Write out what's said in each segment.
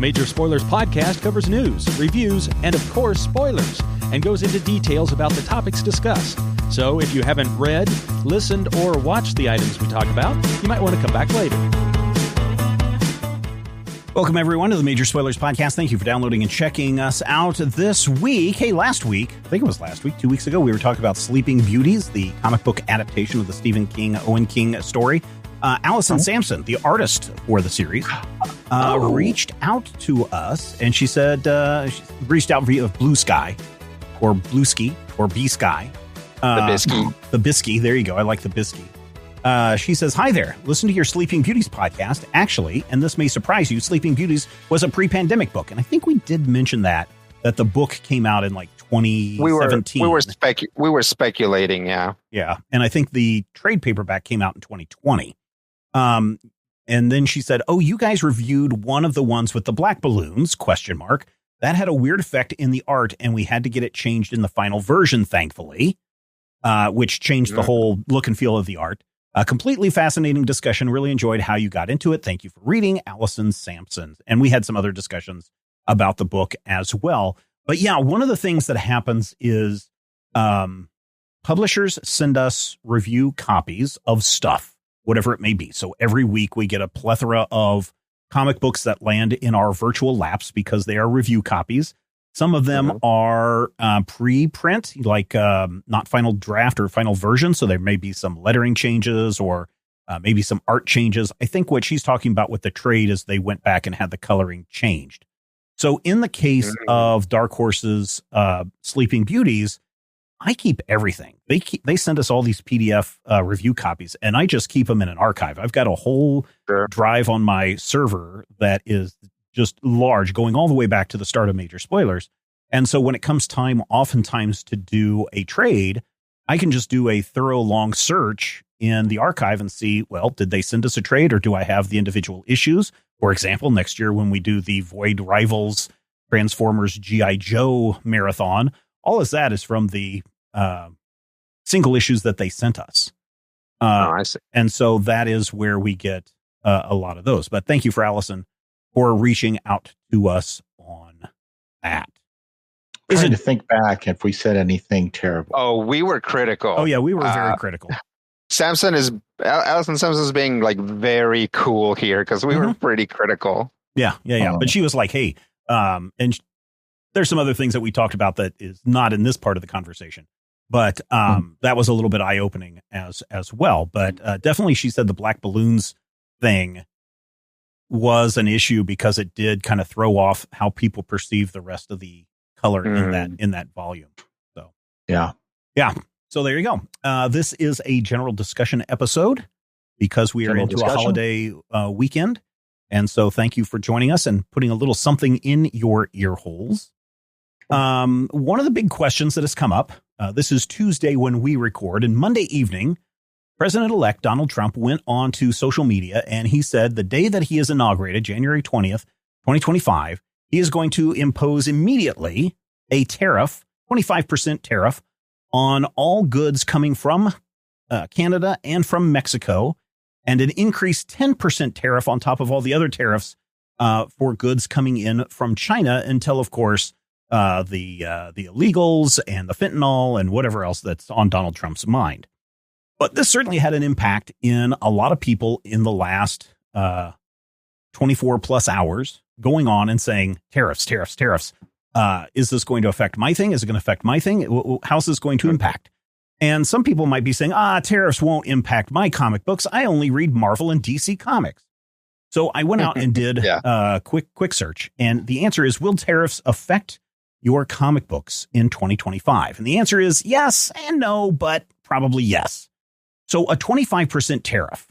Major Spoilers podcast covers news, reviews, and of course, spoilers, and goes into details about the topics discussed. So if you haven't read, listened, or watched the items we talk about, you might want to come back later. Welcome, everyone, to the Major Spoilers podcast. Thank you for downloading and checking us out this week. Hey, last week, I think it was last week, 2 weeks ago, we were talking about Sleeping Beauties, the comic book adaptation of the Stephen King, Owen King story. Allison Sampson, the artist for the series, reached out to us, and she said she reached out via Blue Sky, or Bluesky, or B-Sky. The Bisky, there you go. I like the Bisky. She says, hi there. Listen to your Sleeping Beauties podcast. Actually, and this may surprise you, Sleeping Beauties was a pre-pandemic book. And I think we did mention that the book came out in like 2017. We were speculating, yeah. Yeah. And I think the trade paperback came out in 2020. And then she said, oh, you guys reviewed one of the ones with the black balloons, ? That had a weird effect in the art, and we had to get it changed in the final version, thankfully, which changed the whole look and feel of the art. A completely fascinating discussion. Really enjoyed how you got into it. Thank you for reading, Allison Sampson. And we had some other discussions about the book as well. But yeah, one of the things that happens is publishers send us review copies of stuff, whatever it may be. So every week we get a plethora of comic books that land in our virtual laps because they are review copies. Some of them are pre-print, like not final draft or final version. So there may be some lettering changes or maybe some art changes. I think what she's talking about with the trade is they went back and had the coloring changed. So in the case of Dark Horse's Sleeping Beauties, I keep everything. They send us all these PDF review copies, and I just keep them in an archive. I've got a whole drive on my server that is just large, going all the way back to the start of Major Spoilers. And so when it comes time, oftentimes, to do a trade, I can just do a thorough long search in the archive and see, well, did they send us a trade, or do I have the individual issues? For example, next year when we do the Void Rivals Transformers G.I. Joe marathon, all of that is from the single issues that they sent us. I see. And so that is where we get a lot of those. But thank you for Allison for reaching out to us on that. Trying to think back if we said anything terrible. Oh, we were critical. Oh, yeah, we were very critical. Allison Sampson is being like very cool here because we were pretty critical. Yeah. But she was like, hey, and there's some other things that we talked about that is not in this part of the conversation. But that was a little bit eye-opening as well. But definitely she said the black balloons thing was an issue because it did kind of throw off how people perceive the rest of the color in that volume. So yeah. So there you go. This is a general discussion episode because we are into a holiday weekend. And so thank you for joining us and putting a little something in your ear holes. One of the big questions that has come up, this is Tuesday when we record, and Monday evening, President-elect Donald Trump went on to social media and he said the day that he is inaugurated, January 20th, 2025, he is going to impose immediately a tariff, 25% tariff on all goods coming from Canada and from Mexico, and an increased 10% tariff on top of all the other tariffs for goods coming in from China until, of course, the illegals and the fentanyl and whatever else that's on Donald Trump's mind. But this certainly had an impact in a lot of people in the last 24 plus hours going on and saying tariffs. Is this going to affect my thing? Is it going to affect my thing? How's this going to impact? And some people might be saying, tariffs won't impact my comic books. I only read Marvel and DC comics. So I went out and did a quick search. And the answer is, will tariffs affect your comic books in 2025? And the answer is yes and no, but probably yes. So a 25% tariff,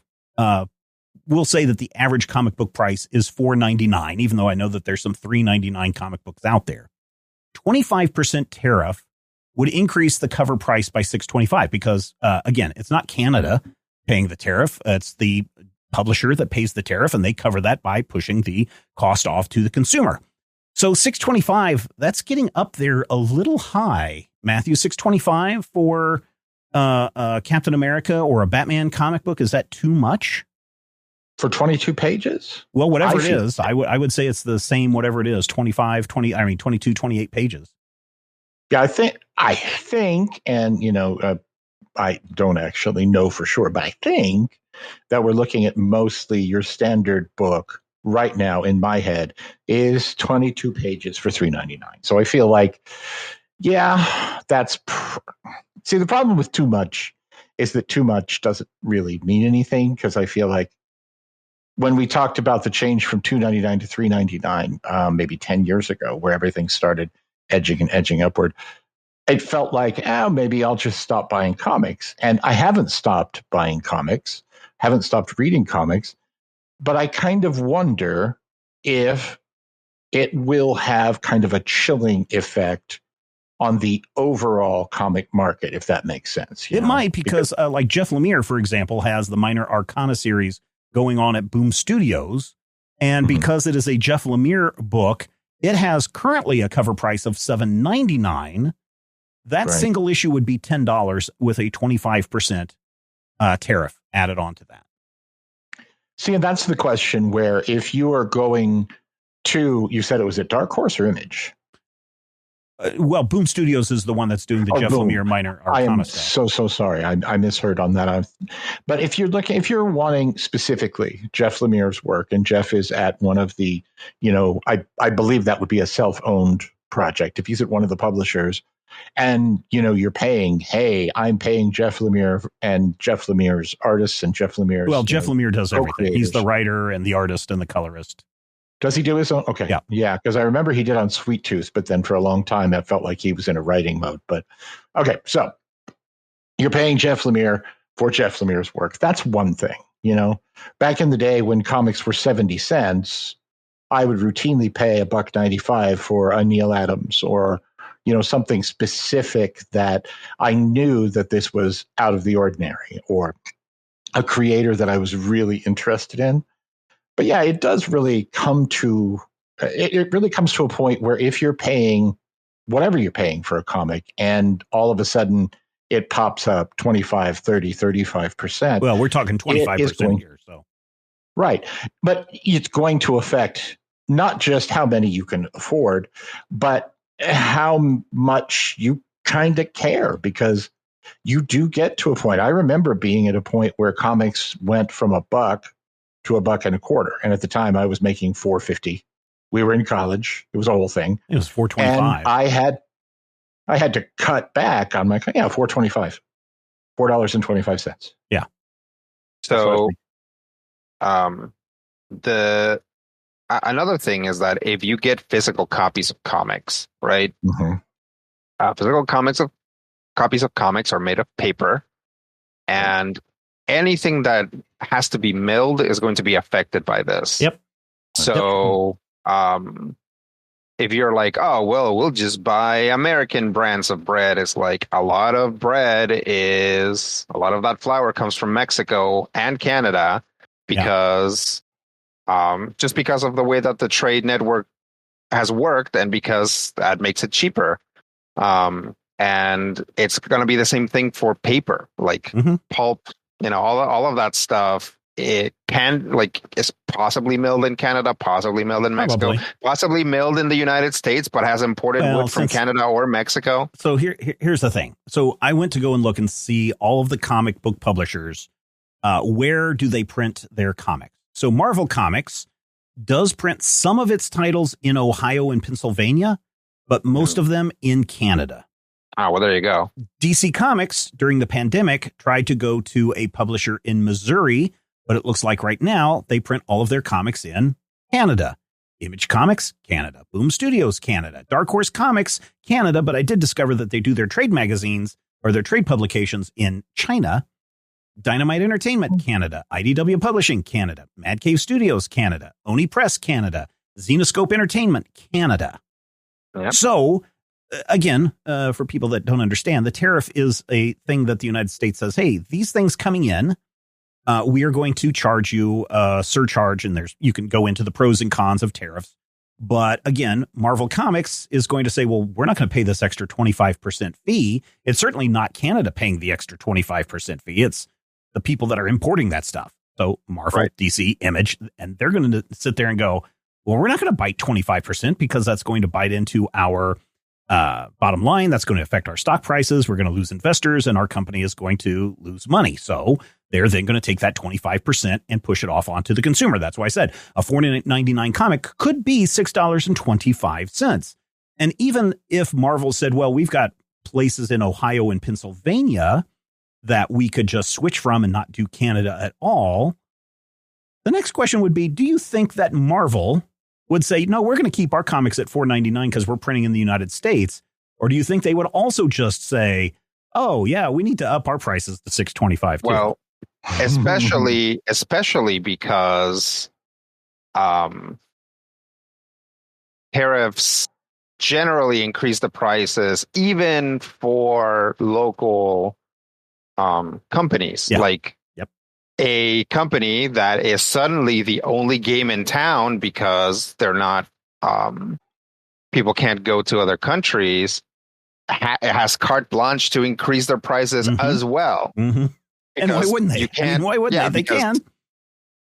we'll say that the average comic book price is $4.99, even though I know that there's some $3.99 comic books out there. 25% tariff would increase the cover price by $6.25 because, again, it's not Canada paying the tariff. It's the publisher that pays the tariff, and they cover that by pushing the cost off to the consumer. So $6.25, that's getting up there a little high. Matthew, $6.25 for Captain America or a Batman comic book, is that too much? For 22 pages? Well, whatever it is, I would say it's the same, whatever it is, 22, 28 pages. Yeah, I think, and, I don't actually know for sure, but I think that we're looking at mostly your standard book right now in my head is 22 pages for $3.99. So I feel like, yeah, see, the problem with too much is that too much doesn't really mean anything, because I feel like when we talked about the change from $2.99 to $3.99, maybe 10 years ago, where everything started edging upward, it felt like, maybe I'll just stop buying comics. And I haven't stopped buying comics, haven't stopped reading comics, but I kind of wonder if it will have kind of a chilling effect on the overall comic market, if that makes sense. It might, because like Jeff Lemire, for example, has the Minor Arcana series going on at Boom Studios. And because it is a Jeff Lemire book, it has currently a cover price of $7.99. That single issue would be $10 with a 25% tariff added on to that. See, and that's the question where if you are going to, you said it was at Dark Horse or Image? Well, Boom Studios is the one that's doing the Jeff Lemire Minor Arcana I am stuff. so sorry. I misheard on that. But if you're wanting specifically Jeff Lemire's work, and Jeff is at one of the, I believe that would be a self-owned project. If he's at one of the publishers, and you're paying, hey, I'm paying Jeff Lemire and Jeff Lemire's artists and Jeff Lemire's. Well, Jeff Lemire does everything. Co-creators. He's the writer and the artist and the colorist. Does he do his own? Okay. Yeah. Because I remember he did on Sweet Tooth, but then for a long time, that felt like he was in a writing mode. But okay. So you're paying Jeff Lemire for Jeff Lemire's work. That's one thing. Back in the day when comics were 70 cents, I would routinely pay $1.95 for a Neil Adams or, something specific that I knew that this was out of the ordinary, or a creator that I was really interested in. But yeah, it does really come to, it really comes to a point where if you're paying whatever you're paying for a comic, and all of a sudden it pops up 25, 30, 35%. Well, we're talking 25% here. So. Right. But it's going to affect not just how many you can afford, but how much you kind of care, because you do get to a point. I remember being at a point where comics went from $1 to $1.25. And at the time I was making $4.50. We were in college. It was a whole thing. It was $4.25. And I had to cut back on my, $4.25, $4.25. Yeah. So, another thing is that if you get physical copies of comics, right? Physical copies of comics are made of paper, and anything that has to be milled is going to be affected by this. Yep. So, if you're like, oh, well, we'll just buy American brands of bread, it's like a lot of that flour comes from Mexico and Canada because just because of the way that the trade network has worked, and because that makes it cheaper. And it's going to be the same thing for paper, like pulp, all of that stuff. It is possibly milled in Canada, possibly milled in Mexico, possibly milled in the United States, but has imported wood from Canada or Mexico. So here's the thing. So I went to go and look and see all of the comic book publishers. Where do they print their comics? So Marvel Comics does print some of its titles in Ohio and Pennsylvania, but most of them in Canada. Oh, well, there you go. DC Comics during the pandemic tried to go to a publisher in Missouri, but it looks like right now they print all of their comics in Canada. Image Comics, Canada. Boom Studios, Canada. Dark Horse Comics, Canada. But I did discover that they do their trade magazines or their trade publications in China. Dynamite Entertainment, Canada. IDW Publishing, Canada. Mad Cave Studios, Canada. Oni Press, Canada. Zenescope Entertainment, Canada. Yep. So, again, for people that don't understand, the tariff is a thing that the United States says, hey, these things coming in, we are going to charge you a surcharge, and you can go into the pros and cons of tariffs. But again, Marvel Comics is going to say, well, we're not going to pay this extra 25% fee. It's certainly not Canada paying the extra 25% fee. It's the people that are importing that stuff. So Marvel, Right. DC, Image, and they're going to sit there and go, well, we're not going to bite 25% because that's going to bite into our bottom line. That's going to affect our stock prices. We're going to lose investors and our company is going to lose money. So they're then going to take that 25% and push it off onto the consumer. That's why I said a $4.99 comic could be $6.25. And even if Marvel said, well, we've got places in Ohio and Pennsylvania that we could just switch from and not do Canada at all, the next question would be, do you think that Marvel would say, no, we're going to keep our comics at $4.99 because we're printing in the United States? Or do you think they would also just say, oh, yeah, we need to up our prices to $6.25 too? Well, especially because tariffs generally increase the prices even for local companies. Yeah. Like Yep. a company that is suddenly the only game in town because they're not people can't go to other countries, has carte blanche to increase their prices as well. Mm-hmm. And why wouldn't they? You can't, why wouldn't they? They can.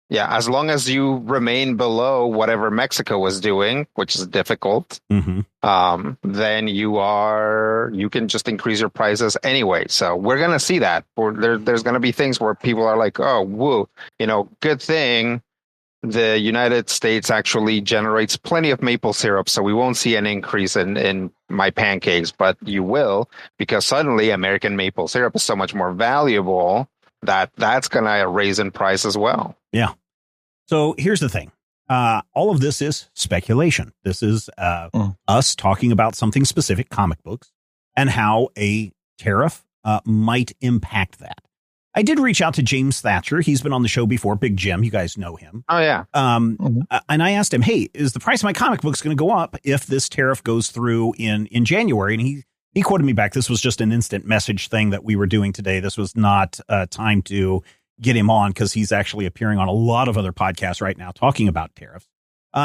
Yeah, as long as you remain below whatever Mexico was doing, which is difficult, then you can just increase your prices anyway. So we're going to see that. There's going to be things where people are like, oh, woo, good thing the United States actually generates plenty of maple syrup, so we won't see an increase in my pancakes, but you will, because suddenly American maple syrup is so much more valuable that's going to raise in price as well. Yeah. So here's the thing. All of this is speculation. This is us talking about something specific, comic books, and how a tariff might impact that. I did reach out to James Thatcher. He's been on the show before, Big Jim. You guys know him. Oh, yeah. And I asked him, hey, is the price of my comic books going to go up if this tariff goes through in January? And he quoted me back. This was just an instant message thing that we were doing today. This was not time to get him on because he's actually appearing on a lot of other podcasts right now talking about tariffs.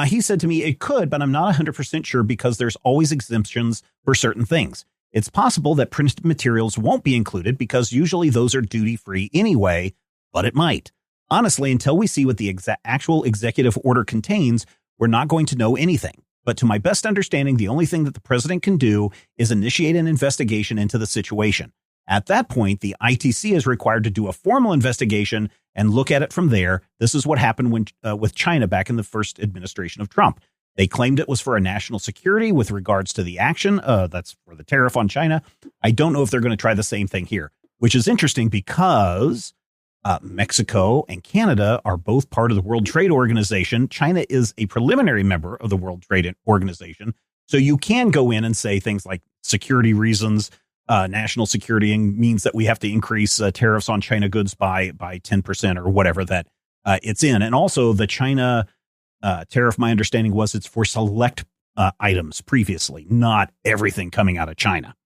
He said to me, it could, but I'm not 100% sure because there's always exemptions for certain things. It's possible that printed materials won't be included because usually those are duty free anyway, but it might. Honestly, until we see what the actual executive order contains, we're not going to know anything. But to my best understanding, the only thing that the president can do is initiate an investigation into the situation. At that point, the ITC is required to do a formal investigation and look at it from there. This is what happened with China back in the first administration of Trump. They claimed it was for a national security with regards to the action. That's for the tariff on China. I don't know if they're going to try the same thing here, which is interesting because Mexico and Canada are both part of the World Trade Organization. China is a preliminary member of the World Trade Organization. So you can go in and say things like security reasons, national security means that we have to increase tariffs on China goods by 10% or whatever that it's in. And also the China tariff, my understanding was it's for select items previously, not everything coming out of China.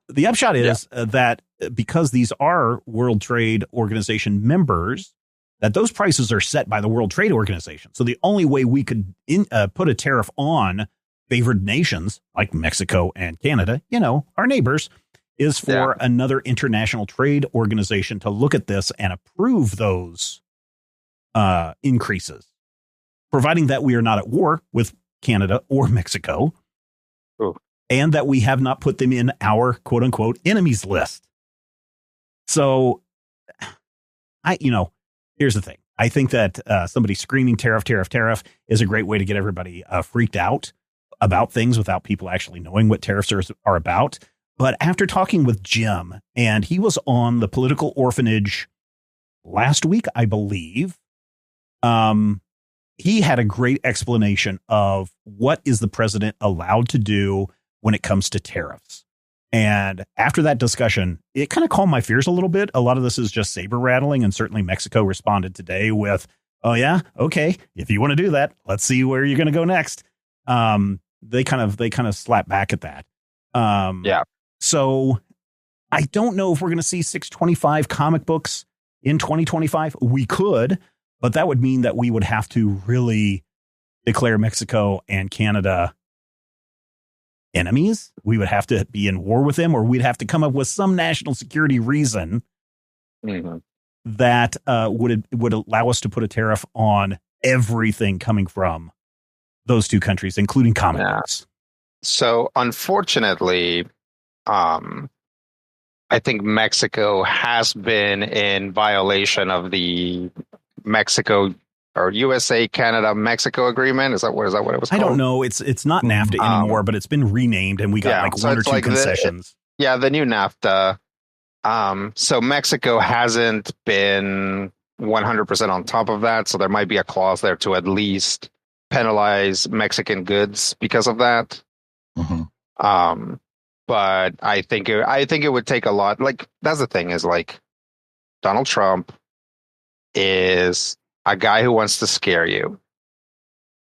The upshot is that because these are World Trade Organization members, that those prices are set by the World Trade Organization. So the only way we could put a tariff on favored nations like Mexico and Canada, our neighbors, is for another international trade organization to look at this and approve those increases, providing that we are not at war with Canada or Mexico. Ooh. And that we have not put them in our quote unquote enemies list. So here's the thing. I think that somebody screaming tariff is a great way to get everybody freaked out about things without people actually knowing what tariffs are about. But after talking with Jim, and he was on the Political Orphanage last week, I believe, he had a great explanation of what is the president allowed to do when it comes to tariffs. And after that discussion, it kind of calmed my fears a little bit. A lot of this is just saber rattling. And certainly Mexico responded today with, oh, yeah, OK, if you want to do that, let's see where you're going to go next. They kind of slap back at that. So I don't know if we're going to see 625 comic books in 2025. We could, but that would mean that we would have to really declare Mexico and Canada enemies. We would have to be in war with them, or we'd have to come up with some national security reason that would allow us to put a tariff on everything coming from those two countries, including comic books. So unfortunately, I think Mexico has been in violation of the Mexico or USA, Canada, Mexico agreement. Is that what it was called? I don't know. It's not NAFTA anymore, but it's been renamed, and we got one or two concessions. The new NAFTA. So Mexico hasn't been 100% on top of that. So there might be a clause there to at least penalize Mexican goods because of that. Mm-hmm. But I think it would take a lot. Like, that's the thing, is like Donald Trump is a guy who wants to scare you.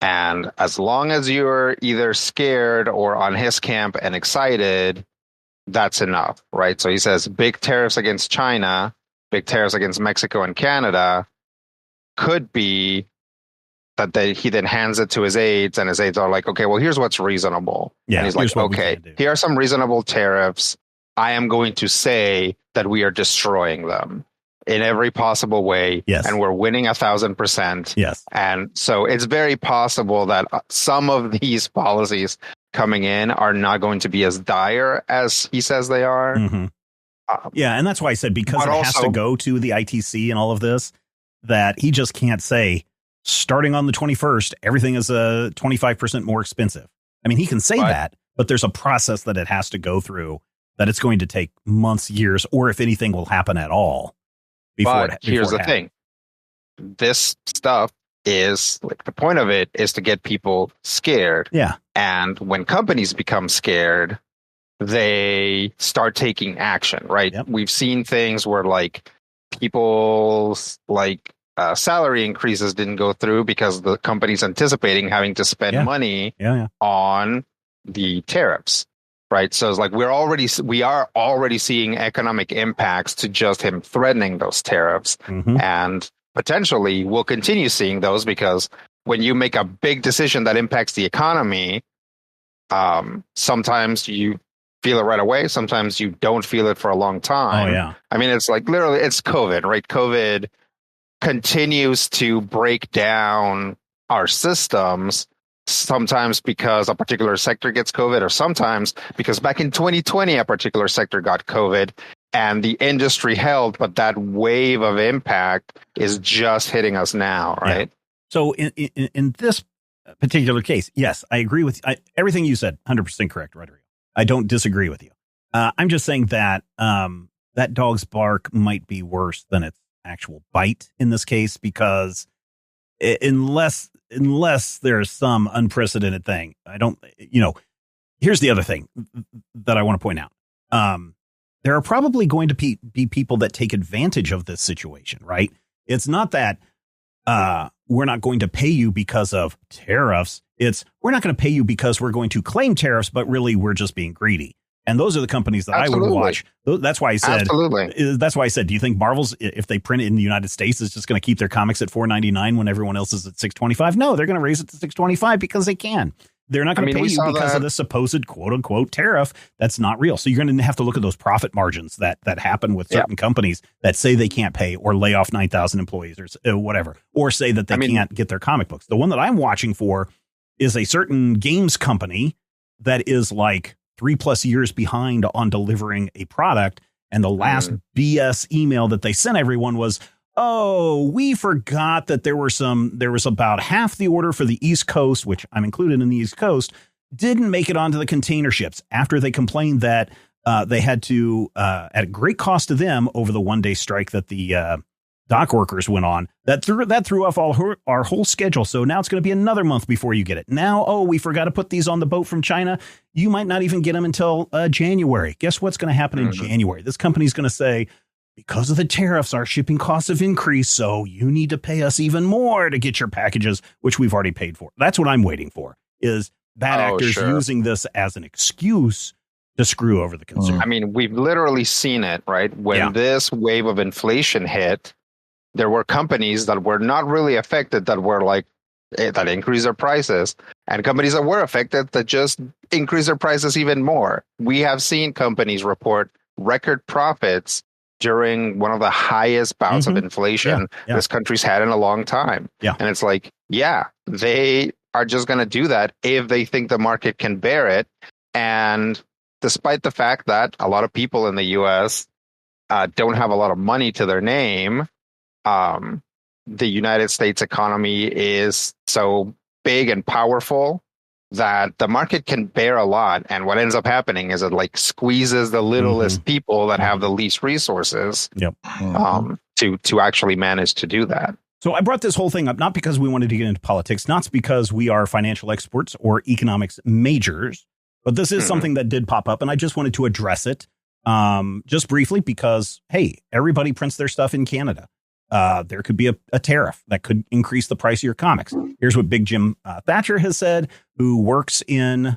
And as long as you're either scared or on his camp and excited, that's enough, right? So he says big tariffs against China, big tariffs against Mexico and Canada could be that he then hands it to his aides, and his aides are like, okay, well, here's what's reasonable. Yeah, and he's like, okay, here are some reasonable tariffs. I am going to say that we are destroying them in every possible way. Yes. And we're winning 1,000%. Yes. And so it's very possible that some of these policies coming in are not going to be as dire as he says they are. Mm-hmm. And that's why I said, because it has to go to the ITC and all of this, that he just can't say, starting on the 21st, everything is 25% more expensive. I mean, he can say that, but there's a process that it has to go through, that it's going to take months, years, or if anything will happen at all. Here's the thing. This stuff is, like, the point of it is to get people scared. Yeah. And when companies become scared, they start taking action, right? Yep. We've seen things where, like, people's, like, salary increases didn't go through because the company's anticipating having to spend money on the tariffs, right? So it's like we are already seeing economic impacts to just him threatening those tariffs, and potentially we'll continue seeing those, because when you make a big decision that impacts the economy, sometimes you feel it right away, sometimes you don't feel it for a long time. Oh yeah, I mean, it's like literally, it's COVID, right? COVID continues to break down our systems, sometimes because a particular sector gets COVID, or sometimes because back in 2020 a particular sector got COVID and the industry held, but that wave of impact is just hitting us now, right? Yeah. So in this particular case, yes, I agree with everything you said, 100% correct, Rodrigo. I don't disagree with you. I'm just saying that that dog's bark might be worse than its actual bite in this case, because unless there's some unprecedented thing, here's the other thing that I want to point out. There are probably going to be people that take advantage of this situation, right? It's not that we're not going to pay you because of tariffs. It's we're not going to pay you because we're going to claim tariffs, but really we're just being greedy. And those are the companies that I would watch. That's why I said, that's why I said, do you think Marvel's, if they print it in the United States, is just going to keep their comics at $4.99 when everyone else is at $6.25? No, they're going to raise it to $6.25 because they can. They're not going to pay you because of the supposed quote unquote tariff. That's not real. So you're going to have to look at those profit margins that happen with certain companies that say they can't pay or lay off 9,000 employees or whatever, or say that they can't get their comic books. The one that I'm watching for is a certain games company that is like 3+ years behind on delivering a product. And the last BS email that they sent everyone was, oh, we forgot that there was about half the order for the East Coast, which I'm included in the East Coast, didn't make it onto the container ships after they complained that they had to, at great cost to them over the one-day strike that the dock workers went on, that threw off our whole schedule. So now it's going to be another month before you get it. Now, we forgot to put these on the boat from China. You might not even get them until January. Guess what's going to happen in January? This company's going to say, because of the tariffs, our shipping costs have increased, so you need to pay us even more to get your packages, which we've already paid for. That's what I'm waiting for, is bad actors using this as an excuse to screw over the consumer. I mean, we've literally seen it, right? When this wave of inflation hit, there were companies that were not really affected that were like, that increased their prices, and companies that were affected that just increased their prices even more. We have seen companies report record profits during one of the highest bouts of inflation this country's had in a long time. Yeah. And it's like, yeah, they are just going to do that if they think the market can bear it. And despite the fact that a lot of people in the US don't have a lot of money to their name, the United States economy is so big and powerful that the market can bear a lot. And what ends up happening is it like squeezes the littlest people that have the least resources to actually manage to do that. So I brought this whole thing up, not because we wanted to get into politics, not because we are financial experts or economics majors, but this is something that did pop up, and I just wanted to address it just briefly because, hey, everybody prints their stuff in Canada. There could be a tariff that could increase the price of your comics. Here's what Big Jim Thatcher has said, who works in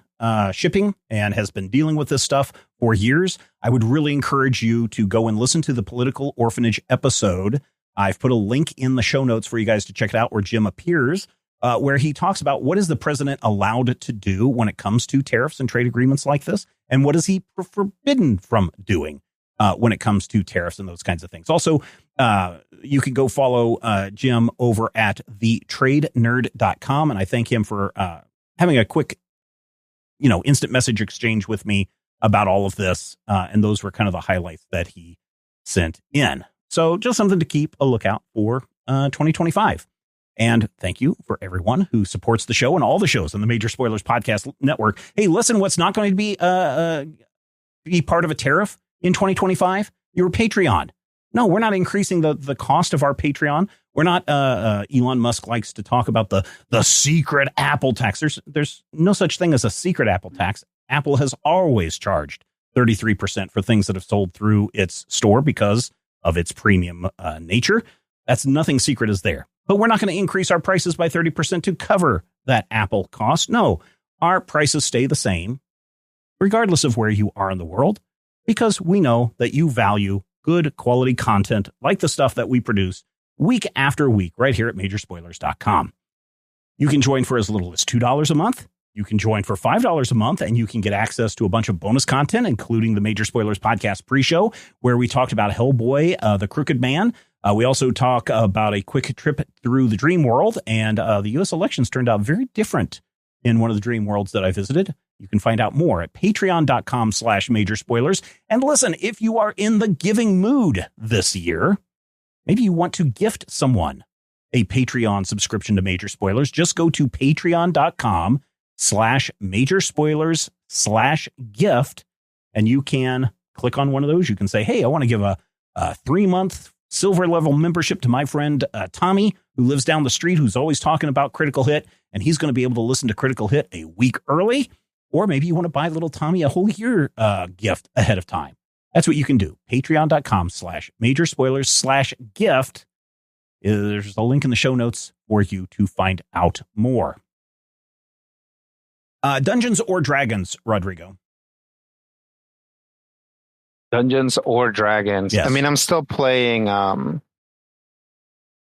shipping and has been dealing with this stuff for years. I would really encourage you to go and listen to the Political Orphanage episode. I've put a link in the show notes for you guys to check it out where Jim appears, where he talks about what is the president allowed to do when it comes to tariffs and trade agreements like this, and what is he forbidden from doing when it comes to tariffs and those kinds of things. Also, you can go follow Jim over at thetradenerd.com. And I thank him for having a quick, instant message exchange with me about all of this. And those were kind of the highlights that he sent in. So just something to keep a lookout for 2025. And thank you for everyone who supports the show and all the shows on the Major Spoilers Podcast Network. Hey, listen, what's not going to be part of a tariff in 2025? Your Patreon. No, we're not increasing the cost of our Patreon. We're not. Elon Musk likes to talk about the secret Apple tax. There's no such thing as a secret Apple tax. Apple has always charged 33% for things that have sold through its store because of its premium nature. That's nothing secret is there. But we're not going to increase our prices by 30% to cover that Apple cost. No, our prices stay the same, regardless of where you are in the world, because we know that you value good quality content like the stuff that we produce week after week right here at majorspoilers.com. You can join for as little as $2 a month. You can join for $5 a month, and you can get access to a bunch of bonus content, including the Major Spoilers Podcast pre-show, where we talked about Hellboy, The Crooked Man. We also talk about a quick trip through the dream world, and the U.S. elections turned out very different in one of the dream worlds that I visited. You can find out more at patreon.com/major spoilers. And listen, if you are in the giving mood this year, maybe you want to gift someone a Patreon subscription to Major Spoilers. Just go to patreon.com/major spoilers/gift. And you can click on one of those. You can say, hey, I want to give a 3-month silver level membership to my friend Tommy, who lives down the street, who's always talking about Critical Hit, and he's going to be able to listen to Critical Hit a week early. Or maybe you want to buy little Tommy a whole year gift ahead of time. That's what you can do. Patreon.com/major spoilers/gift. There's a link in the show notes for you to find out more. Dungeons or Dragons, Rodrigo? Dungeons or Dragons. Yes. I mean, I'm still playing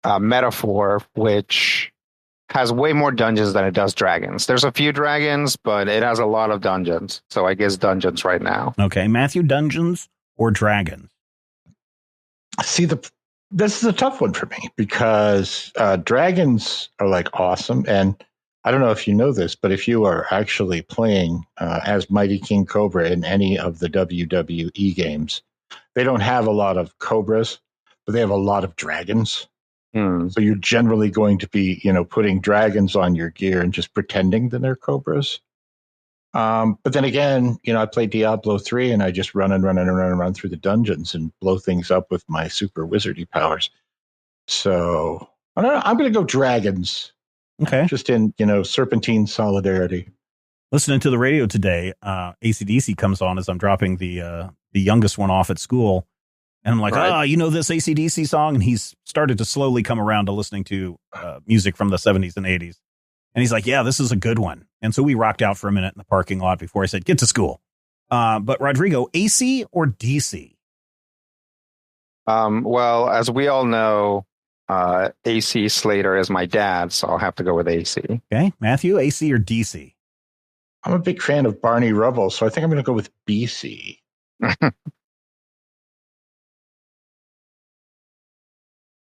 Metaphor, which has way more dungeons than it does dragons. There's a few dragons, but it has a lot of dungeons. So I guess dungeons right now. Okay, Matthew, Dungeons or Dragons? See, this is a tough one for me because dragons are like awesome. And I don't know if you know this, but if you are actually playing as Mighty King Cobra in any of the WWE games, they don't have a lot of cobras, but they have a lot of dragons. So you're generally going to be, putting dragons on your gear and just pretending that they're cobras. But then again, I play Diablo 3 and I just run through the dungeons and blow things up with my super wizardy powers. So I don't know, I'm going to go dragons. Okay. Just in, serpentine solidarity. Listening to the radio today, AC/DC comes on as I'm dropping the youngest one off at school. And I'm like, this AC/DC song? And he's started to slowly come around to listening to music from the 70s and 80s. And he's like, yeah, this is a good one. And so we rocked out for a minute in the parking lot before I said, get to school. But Rodrigo, AC or DC? Well, as we all know, AC Slater is my dad, so I'll have to go with AC. Okay. Matthew, AC or DC? I'm a big fan of Barney Rubble, so I think I'm going to go with BC.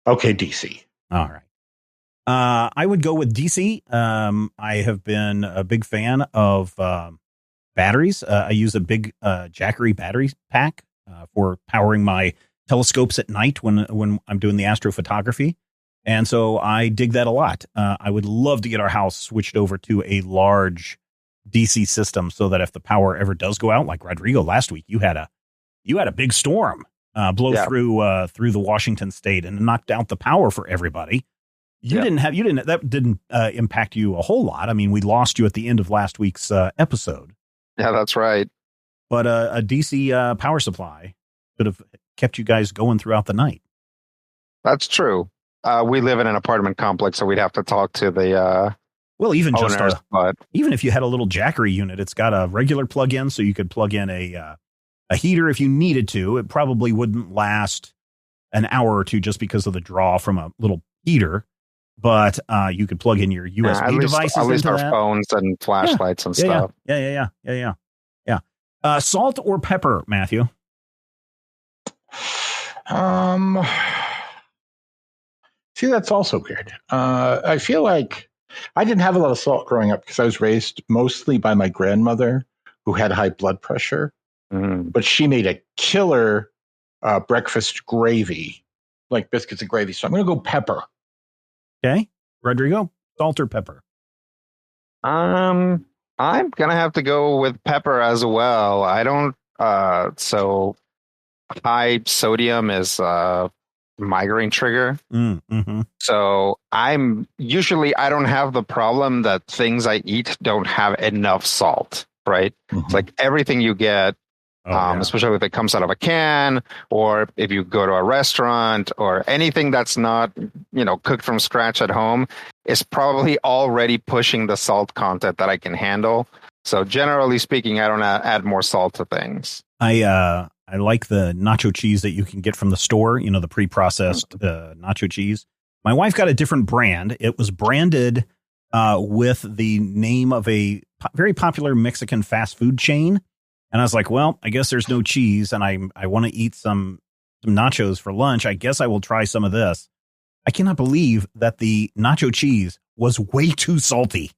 Okay, DC. All right. I would go with DC. I have been a big fan of batteries. I use a big Jackery battery pack for powering my telescopes at night when I'm doing the astrophotography. And so I dig that a lot. I would love to get our house switched over to a large DC system so that if the power ever does go out, like Rodrigo last week, you had a big storm blow through the Washington state and knocked out the power for everybody. That didn't impact you a whole lot. I mean, we lost you at the end of last week's episode. Yeah, that's right. But a DC power supply could have kept you guys going throughout the night. That's true. We live in an apartment complex, so we'd have to talk to the even owners, even if you had a little Jackery unit, it's got a regular plug-in, so you could plug in a heater if you needed to. It probably wouldn't last an hour or two just because of the draw from a little heater. But you could plug in your USB devices at least into our that. Phones and flashlights and stuff. Yeah. Salt or pepper, Matthew? See, that's also weird. I feel like I didn't have a lot of salt growing up because I was raised mostly by my grandmother who had high blood pressure. But she made a killer breakfast gravy, like biscuits and gravy. So I'm going to go pepper. Okay. Rodrigo, salt or pepper? I'm gonna have to go with pepper as well. I don't so high sodium is migraine trigger. So I don't have the problem that things I eat don't have enough salt, right? It's like everything you get, especially if it comes out of a can, or if you go to a restaurant, or anything that's not, cooked from scratch at home, is probably already pushing the salt content that I can handle. So generally speaking, I don't add more salt to things. I like the nacho cheese that you can get from the store, the pre-processed nacho cheese. My wife got a different brand. It was branded with the name of a very popular Mexican fast food chain. And I was like, well, I guess there's no cheese, and I want to eat some nachos for lunch. I guess I will try some of this. I cannot believe that the nacho cheese was way too salty.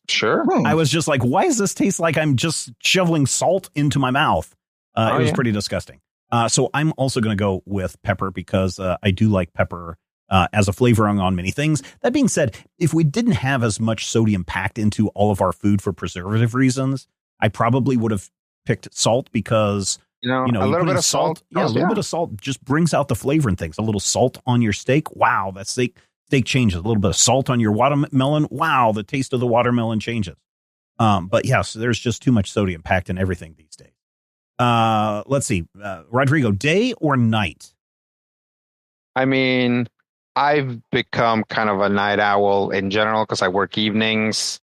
Sure. I was just like, why does this taste like I'm just shoveling salt into my mouth? It was pretty disgusting. So I'm also going to go with pepper because I do like pepper as a flavoring on many things. That being said, if we didn't have as much sodium packed into all of our food for preservative reasons, I probably would have picked salt because, a little bit of salt. Yeah, a little bit of salt just brings out the flavor and things. A little salt on your steak. Wow, that steak changes. A little bit of salt on your watermelon. Wow, the taste of the watermelon changes. But yes, there's just too much sodium packed in everything these days. Let's see. Rodrigo, day or night? I mean, I've become kind of a night owl in general because I work evenings.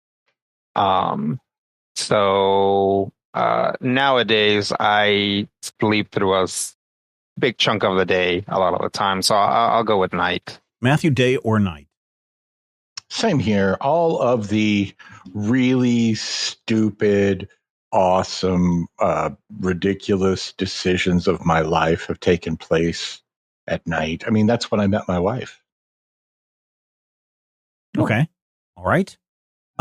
So nowadays I sleep through a big chunk of the day a lot of the time. So I'll go with night. Matthew, day or night? Same here. All of the really stupid, awesome, ridiculous decisions of my life have taken place at night. I mean, that's when I met my wife. Okay. All right.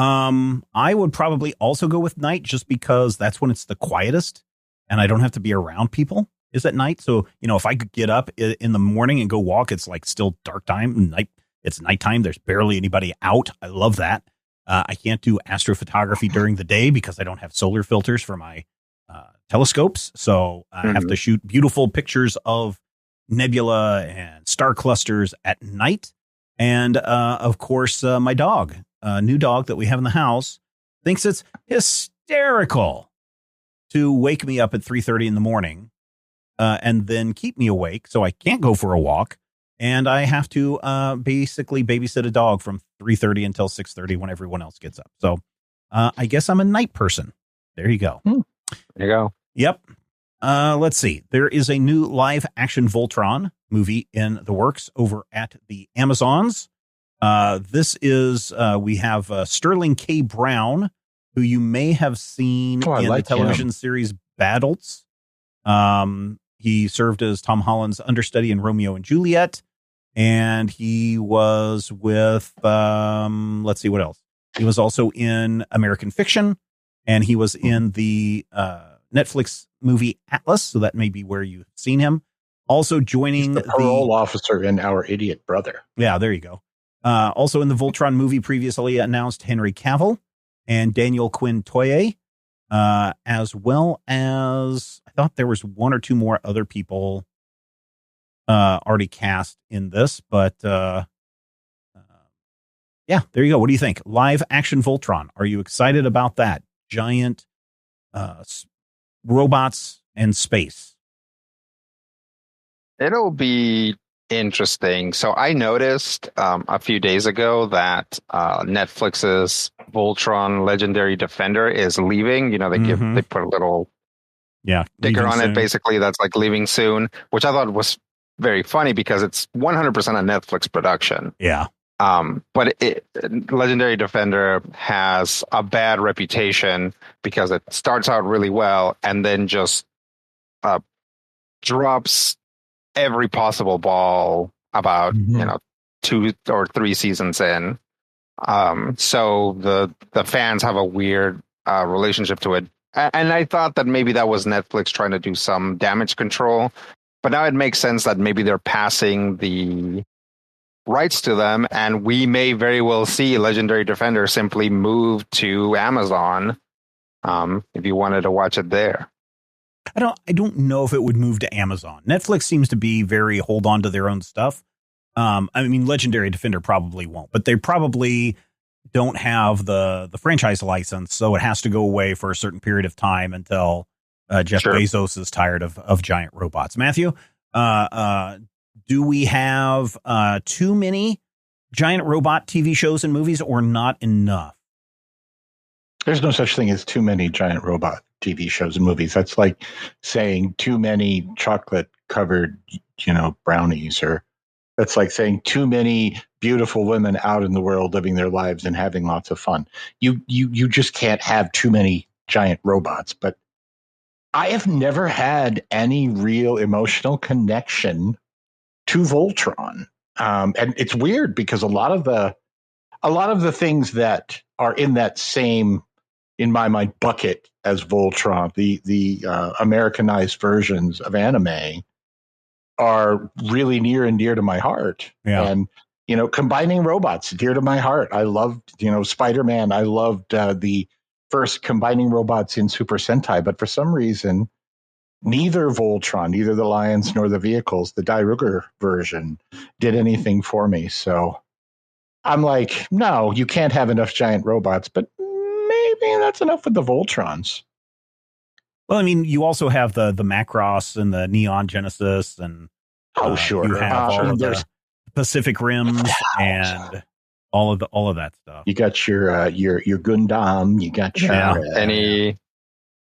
I would probably also go with night just because that's when it's the quietest and I don't have to be around people is at night. So, if I could get up in the morning and go walk, it's like still dark time. It's nighttime. There's barely anybody out. I love that. I can't do astrophotography during the day because I don't have solar filters for my telescopes. So I have to shoot beautiful pictures of nebula and star clusters at night. And of course, my dog, a new dog that we have in the house, thinks it's hysterical to wake me up at 3:30 in the morning and then keep me awake so I can't go for a walk. And I have to basically babysit a dog from 3:30 until 6:30 when everyone else gets up. So I guess I'm a night person. There you go. There you go. Yep. Let's see. There is a new live action Voltron movie in the works over at the Amazons. This is we have Sterling K. Brown, who you may have seen in the television series Battles. He served as Tom Holland's understudy in Romeo and Juliet. and he was with, let's see what else. He was also in American Fiction, and he was in the Netflix movie Atlas, so that may be where you've seen him. Also joining the parole officer in Our Idiot Brother. Yeah, there you go. Also in the Voltron movie previously announced Henry Cavill and Daniel Quinn Toye, as well as I thought there was one or two more other people already cast in this, but yeah, there you go. What do you think? Live action Voltron. Are you excited about that? Giant robots and space. It'll be interesting. So I noticed a few days ago that Netflix's Voltron Legendary Defender is leaving. You know, they put a little sticker on it, basically, that's like leaving soon, which I thought was very funny because it's 100% a Netflix production. Yeah. But Legendary Defender has a bad reputation because it starts out really well and then just drops every possible ball about 2 or 3 seasons in. So the fans have a weird relationship to it, and I thought that maybe that was Netflix trying to do some damage control, but now it makes sense that maybe they're passing the rights to them, and we may very well see Legendary Defender simply move to Amazon if you wanted to watch it there. I don't know if it would move to Amazon. Netflix seems to be very hold on to their own stuff. I mean, Legendary Defender probably won't, but they probably don't have the franchise license, so it has to go away for a certain period of time until Jeff Bezos is tired of giant robots. Matthew, do we have too many giant robot TV shows and movies, or not enough? There's no such thing as too many giant robot TV shows and movies. That's like saying too many chocolate covered, brownies, or that's like saying too many beautiful women out in the world living their lives and having lots of fun. You just can't have too many giant robots. But I have never had any real emotional connection to Voltron. And it's weird because a lot of the things that are in that same, in my mind, bucket as Voltron, the Americanized versions of anime, are really near and dear to my heart. Yeah. And, combining robots, dear to my heart. I loved, Spider-Man. I loved the first combining robots in Super Sentai. But for some reason, neither Voltron, neither the Lions nor the vehicles, the Dairuger version, did anything for me. So I'm like, no, you can't have enough giant robots, but maybe that's enough with the Voltrons. Well, I mean, you also have the Macross and the Neon Genesis, and sure, you have all of the Pacific Rims and all of that stuff. You got your Gundam, you got your any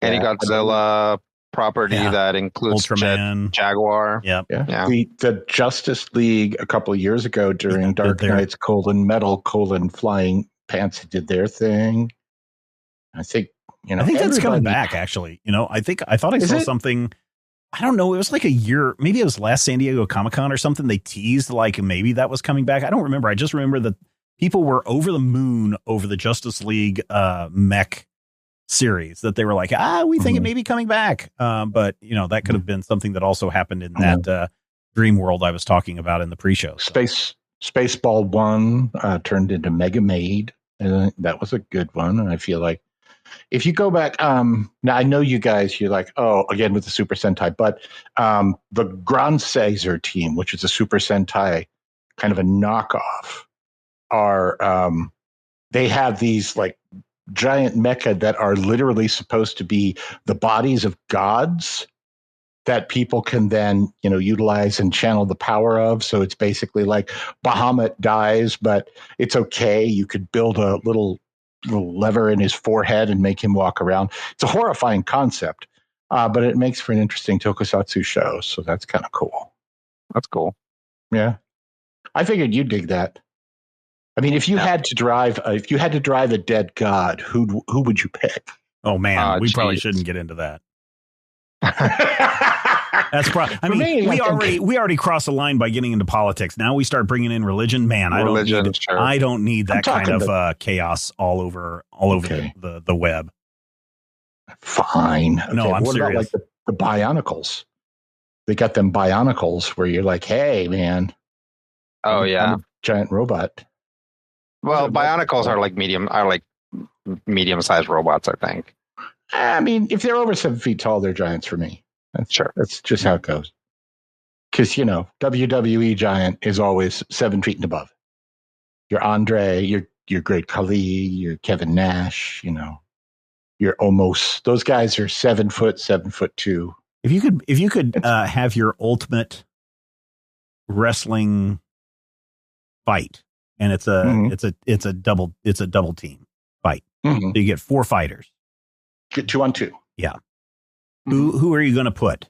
Godzilla property that includes Ultraman, Jaguar. Yep. Yeah. The Justice League a couple of years ago during Dark Knights Metal Flying Pants did their thing. I think that's coming back, actually. I thought I saw something. I don't know. It was like a year. Maybe it was last San Diego Comic-Con or something. They teased like maybe that was coming back. I don't remember. I just remember that people were over the moon over the Justice League mech series, that they were like, we think it may be coming back. But that could have been something that also happened in that dream world I was talking about in the pre-show. So. Spaceball 1 turned into Mega Maid. And that was a good one. And I feel like if you go back, now I know you guys, you're like, again with the Super Sentai, but the Grand Caesar team, which is a Super Sentai kind of a knockoff, they have these like giant mecha that are literally supposed to be the bodies of gods that people can then, utilize and channel the power of. So it's basically like Bahamut dies, but it's okay. You could build a little lever in his forehead and make him walk around. It's a horrifying concept, but it makes for an interesting tokusatsu show. So that's kind of cool. That's cool. Yeah. I figured you'd dig that. I mean, if you had to drive a dead god, who would you pick? Oh man, we probably shouldn't get into that. That's I mean, we already crossed the line by getting into politics. Now we start bringing in religion. Man, I don't need that kind of chaos all over the web. Fine. Okay. No, I'm what serious. About like the Bionicles? They got them Bionicles where you're like, hey, man. Oh, yeah. I'm a giant robot. Well, Bionicles are like medium-sized robots, I think. I mean, if they're over 7 feet tall, they're giants for me. That's just how it goes. Because, WWE giant is always 7 feet and above. You're Andre, you're Great Khali, you're Kevin Nash, you're almost, those guys are 7 foot, 7'2". If you could have your ultimate wrestling fight, and it's a double team fight. Mm-hmm. So you get 4 fighters. Get 2-on-2. Yeah. Who are you going to put?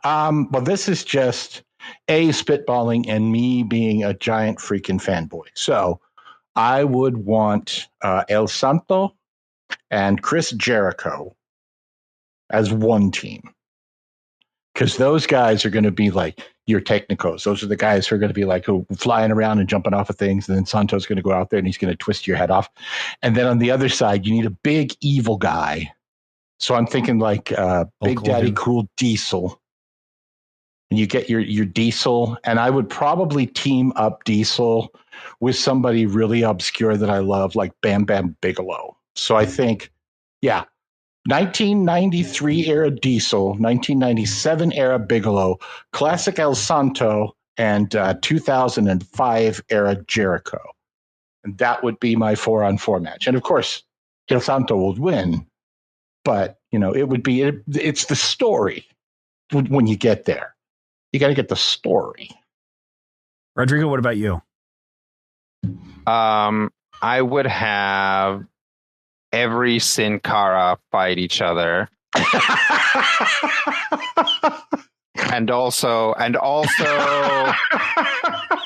Well, this is just spitballing and me being a giant freaking fanboy. So I would want El Santo and Chris Jericho as one team. Because those guys are going to be like your technicos. Those are the guys who are going to be like flying around and jumping off of things. And then Santo's going to go out there and he's going to twist your head off. And then on the other side, you need a big evil guy. So I'm thinking like Big Daddy Cool Diesel. And you get your Diesel. And I would probably team up Diesel with somebody really obscure that I love, like Bam Bam Bigelow. So I think, 1993 era Diesel, 1997 era Bigelow, classic El Santo, and 2005 era Jericho. And that would be my 4-on-4 match. And of course, El Santo will win, but it would be, it's the story when you get there. You got to get the story. Rodrigo, what about you? I would have every Sin Cara fight each other. and also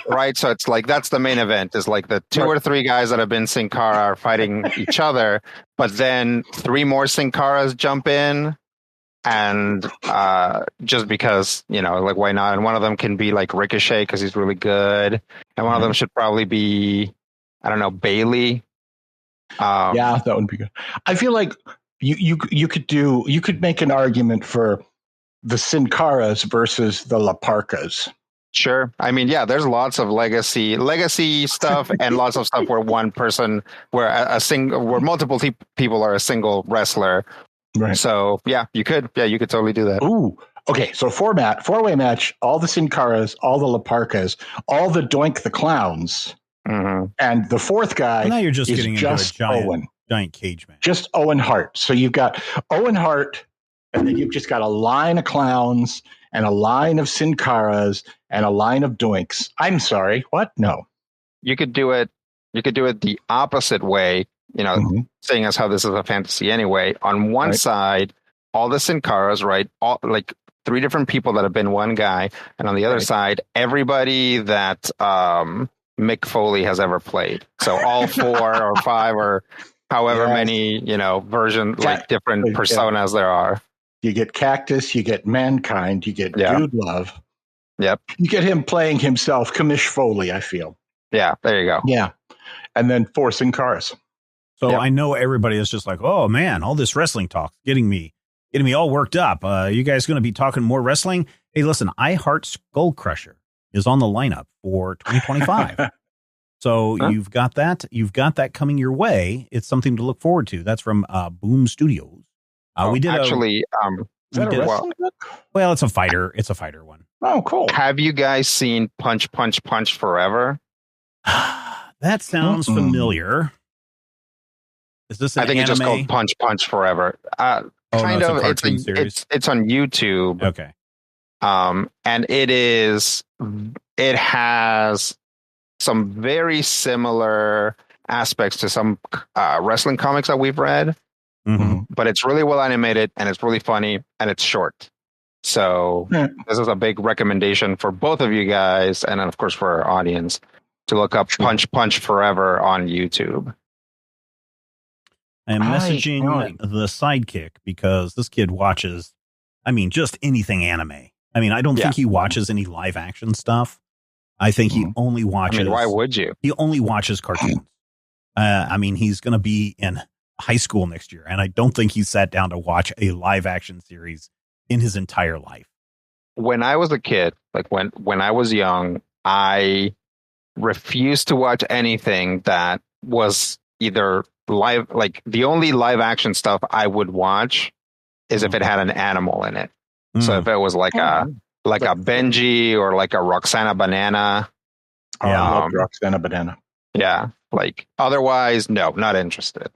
right, so it's like that's the main event, is like the 2 or 3 guys that have been Sin Cara are fighting each other, but then 3 more Sin Caras jump in, and just because, like, why not? And one of them can be like Ricochet because he's really good, and one of them should probably be, I don't know, Bailey. That would be good. I feel like you could make an argument for the Sin Caras versus the La Parcas. Sure. I mean, there's lots of legacy stuff and lots of stuff where one person, where multiple people are a single wrestler. Right. So you could totally do that. Ooh. Okay. So 4-way match, all the Sin Caras, all the La Parcas, all the Doink the Clowns. Mm-hmm. And the 4th guy now you're just getting into a giant cage match. Just Owen Hart. So you've got Owen Hart, and then you've just got a line of clowns and a line of Sin Caras and a line of Doinks. I'm sorry, what? No. You could do it the opposite way, saying as how this is a fantasy anyway. On one side, all the Sin Caras, right? All, like 3 different people that have been one guy, and on the other side, everybody that Mick Foley has ever played. So all 4 or 5 or however many, version, like different personas there are. You get Cactus, you get Mankind, you get Dude Love. Yep. You get him playing himself, Kamish Foley, I feel. Yeah, there you go. Yeah. And then 4 Sin Caras. So I know everybody is just like, oh man, all this wrestling talk getting me all worked up. You guys going to be talking more wrestling? Hey, listen, I Heart Skull Crusher is on the lineup for 2025. So you've got that coming your way. It's something to look forward to. That's from Boom Studios. We did actually. Is that a wrestling book? Well, it's a fighter one. Oh, cool. Have you guys seen Punch Punch Punch Forever? That sounds familiar. Is this an anime? It's just called Punch Punch Forever. Kind of. It's on YouTube. Okay. And it has some very similar aspects to some wrestling comics that we've read, but it's really well animated and it's really funny and it's short. So this is a big recommendation for both of you guys, and then of course for our audience, to look up Punch Punch Forever on YouTube. I'm messaging the sidekick because this kid watches, just anything anime. I don't think he watches any live action stuff. I think he only watches. Why would you? He only watches cartoons. He's going to be in high school next year, and I don't think he sat down to watch a live action series in his entire life. When I was a kid, like when I was young, I refused to watch anything that was either live. Like the only live action stuff I would watch is if it had an animal in it. So if it was like a Benji or like a Roxana Banana. I love Roxana Banana. Yeah. Like otherwise, no, not interested.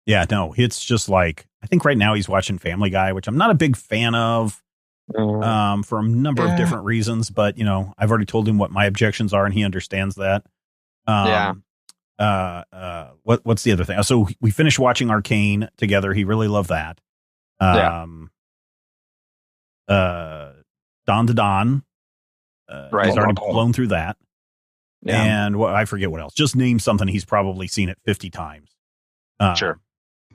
Yeah, no, it's just like, I think right now he's watching Family Guy, which I'm not a big fan of for a number of different reasons. But, I've already told him what my objections are and he understands that. What's the other thing? So we finished watching Arcane together. He really loved that. Dawn to Dawn. Right. He's already blown through that. Yeah. And I forget what else. Just name something he's probably seen it 50 times. Sure.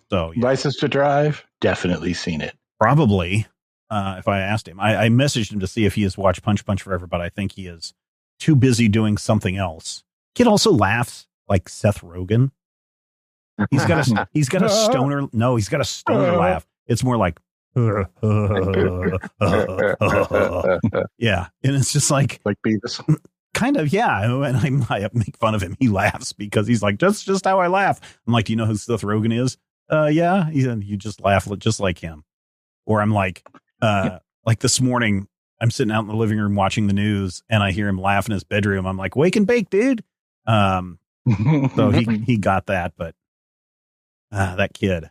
So License to Drive, definitely seen it. Probably. If I asked him, I messaged him to see if he has watched Punch Forever, but I think he is too busy doing something else. Kid also laughs like Seth Rogen. He's got a stoner. No, he's got a stoner laugh. It's more like, yeah. And it's just like Beavis. Kind of, yeah. And I make fun of him. He laughs because he's like, that's just how I laugh. I'm like, do you know who Seth Rogen is? Yeah. You just laugh just like him. Or I'm like this morning, I'm sitting out in the living room watching the news and I hear him laugh in his bedroom. I'm like, wake and bake, dude. So he got that, but that kid.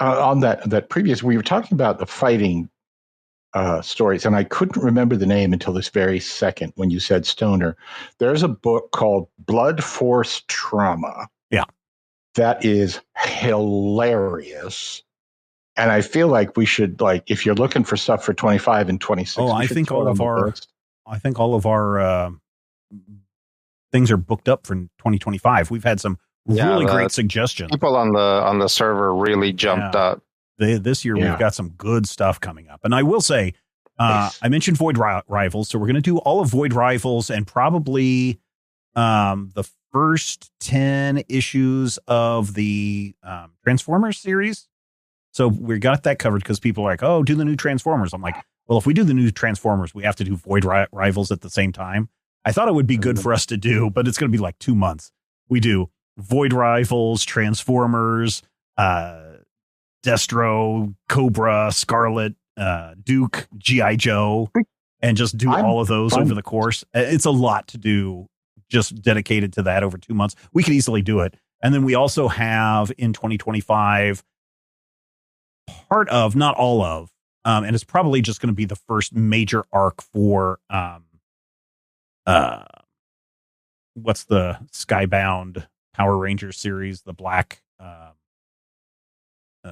On that previous, we were talking about the fighting stories, and I couldn't remember the name until this very second when you said stoner. There's a book called Blood Force Trauma. Yeah. That is hilarious. And I feel like we should, if you're looking for stuff for 25 and 26. I think all of our things are booked up for 2025. We've had some really great suggestions. People on the server really jumped up. This year we've got some good stuff coming up. And I will say, I mentioned Void Rivals, so we're going to do all of Void Rivals and probably the first 10 issues of the Transformers series. So we got that covered because people are like, oh, do the new Transformers. I'm like, well, if we do the new Transformers, we have to do Void Rivals at the same time. I thought it would be good for us to do, but it's going to be like 2 months. We do Void Rivals, Transformers, Destro, Cobra, Scarlet, Duke, G.I. Joe, and just do all of those over the course. It's a lot to do just dedicated to that over 2 months. We could easily do it. And then we also have in 2025 part of, not all of, and it's probably just going to be the first major arc for what's the Skybound Power Rangers series, the black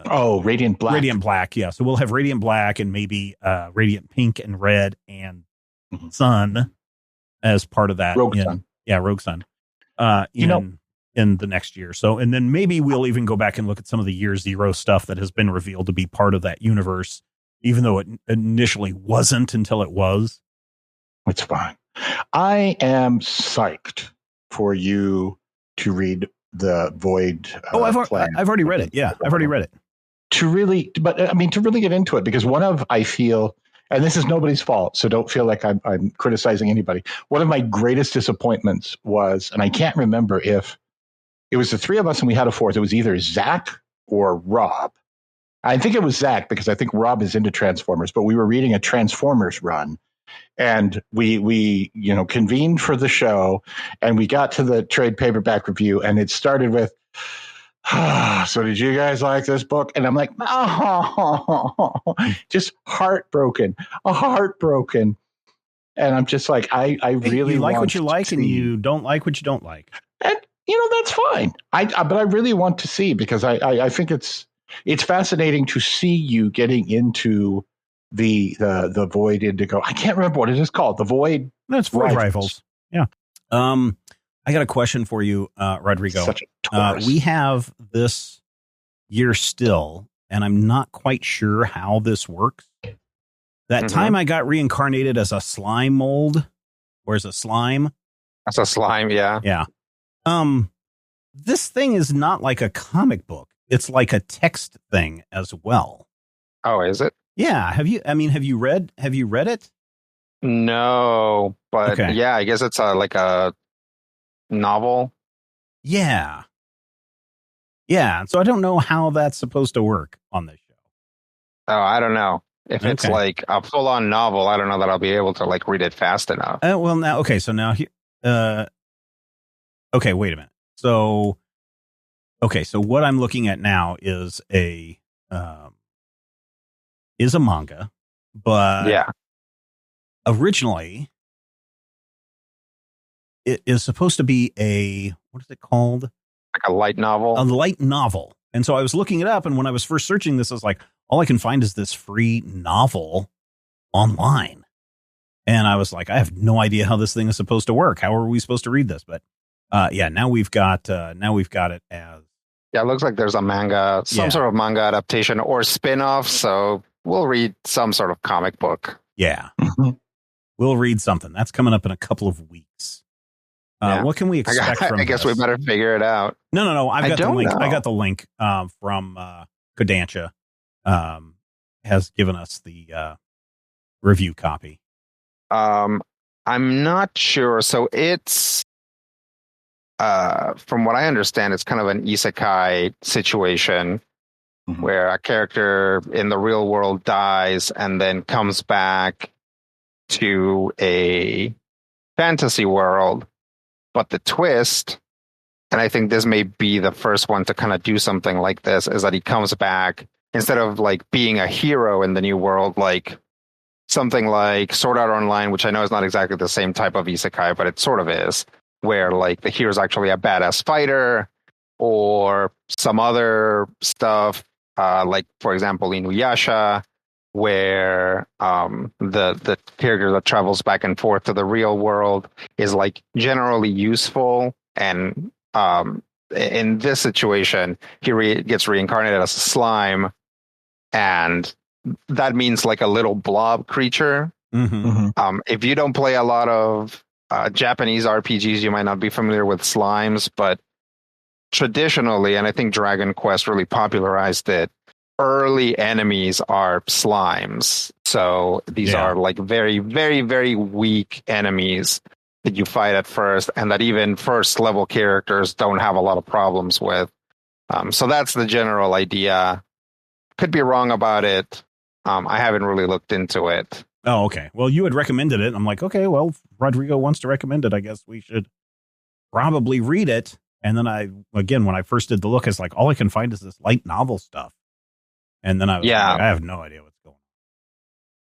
Radiant Black. Radiant Black, yeah. So we'll have Radiant Black and maybe Radiant Pink and Red and Sun as part of that. Rogue Sun. Yeah, Rogue Sun. In the next year. So, and then maybe we'll even go back and look at some of the Year Zero stuff that has been revealed to be part of that universe, even though it initially wasn't until it was. It's fine. I am psyched for you to read the Void. I've already read it. Yeah, I've already read it. To really get into it, because I feel, and this is nobody's fault, so don't feel like I'm criticizing anybody. One of my greatest disappointments was, and I can't remember if it was the three of us and we had a fourth. It was either Zach or Rob. I think it was Zach because I think Rob is into Transformers, but we were reading a Transformers run. And we convened for the show, and we got to the trade paperback review, and it started with, so did you guys like this book? And I'm like, oh, just heartbroken. And I'm just like, I really you like what you like, and you don't like what you don't like. And that's fine. But I really want to see, because I think it's fascinating to see you getting into the Void Indigo. I can't remember what it is called. The Void. That's Void Rivals. Yeah. I I got a question for you, Rodrigo. Such a Taurus. We have this year still, and I'm not quite sure how this works. That time I got reincarnated as a slime mold, or as a slime. That's a slime, yeah. Yeah. This thing is not like a comic book. It's like a text thing as well. Oh, is it? Yeah. Have you read it? No, but Okay. yeah, I guess it's like a novel. Yeah. Yeah. So I don't know how that's supposed to work on this show. Oh, I don't know. If it's Okay. like a full-on novel, I don't know that I'll be able to like read it fast enough. Well, now, okay. So now here, okay, wait a minute. So, okay. So what I'm looking at now is a manga, but Yeah. originally it is supposed to be what is it called? Like a light novel. A light novel. And so I was looking it up, and when I was first searching this, I was like, all I can find is this free novel online. And I was like, I have no idea how this thing is supposed to work. How are we supposed to read this? But yeah, now we've got it as. Yeah, it looks like there's a manga, some sort of manga adaptation or spin-off. So we'll read some sort of comic book. Yeah. We'll read something. That's coming up in a couple of weeks. Yeah. What can we expect from I guess this? we better figure it out. No. I've got the link. know. I got the link from Kodansha. Has given us the review copy. I'm not sure. So it's from what I understand, it's kind of an isekai situation where a character in the real world dies and then comes back to a fantasy world. But the twist, and I think this may be the first one to kind of do something like this, is that he comes back instead of like being a hero in the new world, like something like Sword Art Online, which I know is not exactly the same type of isekai, but it sort of is, where like the hero is actually a badass fighter, or some other stuff, like for example Inuyasha, where the character that travels back and forth to the real world is like generally useful. And in this situation, he gets reincarnated as a slime, and that means like a little blob creature. If you don't play a lot of Japanese RPGs, you might not be familiar with slimes, but traditionally, and I think Dragon Quest really popularized it, early enemies are slimes. So these are like very, very, very weak enemies that you fight at first, and that even first level characters don't have a lot of problems with. So that's the general idea. Could be wrong about it. I haven't really looked into it. Oh, okay. Well, you had recommended it. I'm like, okay, well, Rodrigo wants to recommend it. I guess we should probably read it. And then when I first did the look, it's like, all I can find is this light novel stuff. And then I was like, I have no idea what's going on.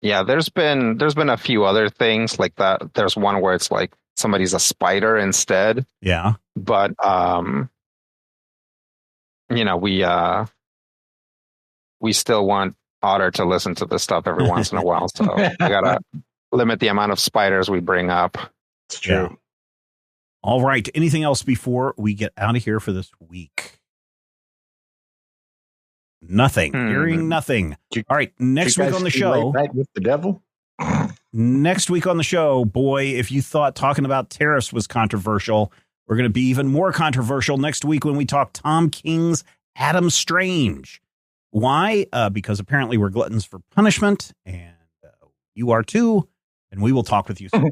Yeah, there's been a few other things like that. There's one where it's like somebody's a spider instead. Yeah. But we still want Otter to listen to this stuff every once in a while. So we gotta limit the amount of spiders we bring up. It's true. Yeah. All right. Anything else before we get out of here for this week? Nothing. Hearing nothing. All right. Next week on the show. Right with the devil. Next week on the show, boy, if you thought talking about tariffs was controversial, we're going to be even more controversial next week when we talk Tom King's Adam Strange. Why? Because apparently we're gluttons for punishment, and you are too, and we will talk with you soon.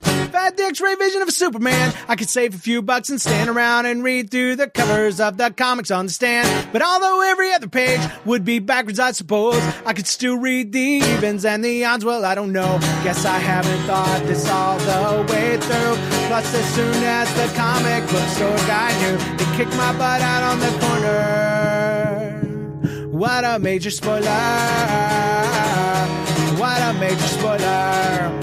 If I had the X-ray vision of a Superman, I could save a few bucks and stand around and read through the covers of the comics on the stand. But although every other page would be backwards, I suppose, I could still read the evens and the odds. Well, I don't know. Guess I haven't thought this all the way through. Plus, as soon as the comic book store guy knew, they kicked my butt out on the corner. What a major spoiler. What a major spoiler.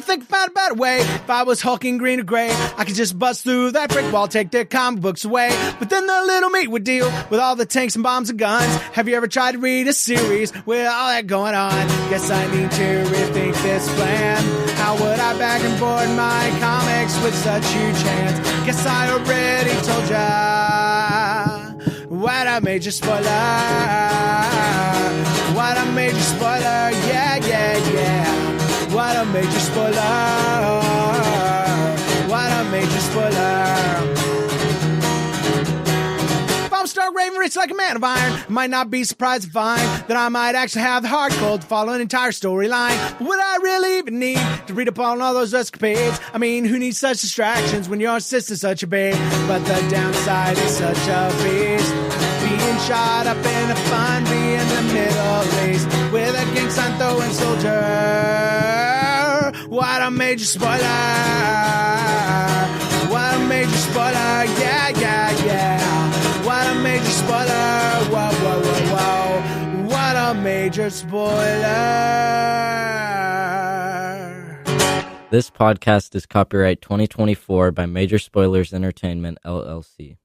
Think about it. way. If I was hulking green or gray, I could just bust through that brick wall, take their comic books away. But then the little meat would deal with all the tanks and bombs and guns. Have you ever tried to read a series with all that going on? Guess I need to rethink this plan. How would I bag and board my comics with such huge hands? Guess I already told ya what a major spoiler. What a major spoiler. Yeah, yeah, yeah. What a major spoiler. What a major spoiler. Stark Raven rich like a man of iron. I might not be surprised to find that I might actually have the heart cold to follow an entire storyline. But would I really even need to read up on all those escapades? I mean, who needs such distractions when your sister's such a babe? But the downside is such a beast. Being shot up in a fun bee in the Middle East with a gang sign throwing soldier. What a major spoiler. What a major spoiler. Yeah, yeah, yeah. What a major spoiler. Whoa, whoa, whoa, whoa. What a major spoiler. This podcast is copyright 2024 by Major Spoilers Entertainment, LLC.